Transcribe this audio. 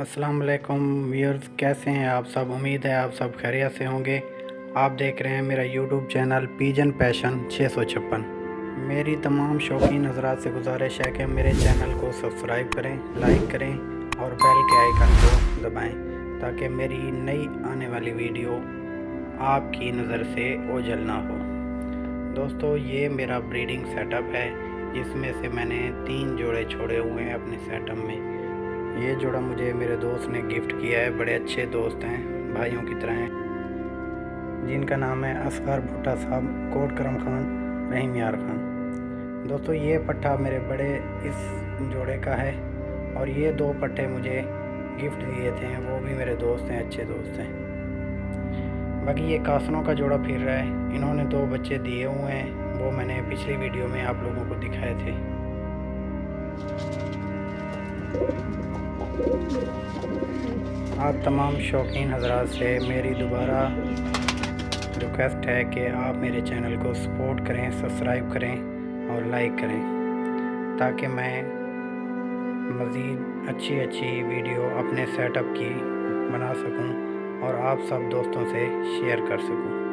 अस्सलाम वालेकुम व्यूअर्स, कैसे हैं आप सब। उम्मीद है आप सब खैरियत से होंगे। आप देख रहे हैं मेरा यूट्यूब चैनल पिजन पैशन 656। मेरी तमाम शौकीन हजरात से गुजारिश है कि मेरे चैनल को सब्सक्राइब करें, लाइक करें और बेल के आइकन को दबाएं ताकि मेरी नई आने वाली वीडियो आपकी नज़र से ओझल ना हो। दोस्तों, ये मेरा ब्रीडिंग सेटअप है जिसमें से मैंने 3 जोड़े छोड़े हुए हैं अपने सेटअप में। ये जोड़ा मुझे मेरे दोस्त ने गिफ्ट किया है। बड़े अच्छे दोस्त हैं, भाइयों की तरह हैं, जिनका नाम है असगर भुट्टा साहब, कोट करम खान, रहीम यार खान। दोस्तों, ये पट्ठा मेरे बड़े इस जोड़े का है और ये 2 पट्टे मुझे गिफ्ट दिए थे, वो भी मेरे दोस्त हैं, अच्छे दोस्त हैं। बाकी ये कासनों का जोड़ा फिर रहा है। इन्होंने 2 बच्चे दिए हुए हैं, वो मैंने पिछली वीडियो में आप लोगों को दिखाए थे। आप तमाम शौकीन हजरात से मेरी दोबारा रिक्वेस्ट है कि आप मेरे चैनल को सपोर्ट करें, सब्सक्राइब करें और लाइक करें ताकि मैं मज़ीद अच्छी वीडियो अपने सेटअप की बना सकूं और आप सब दोस्तों से शेयर कर सकूं।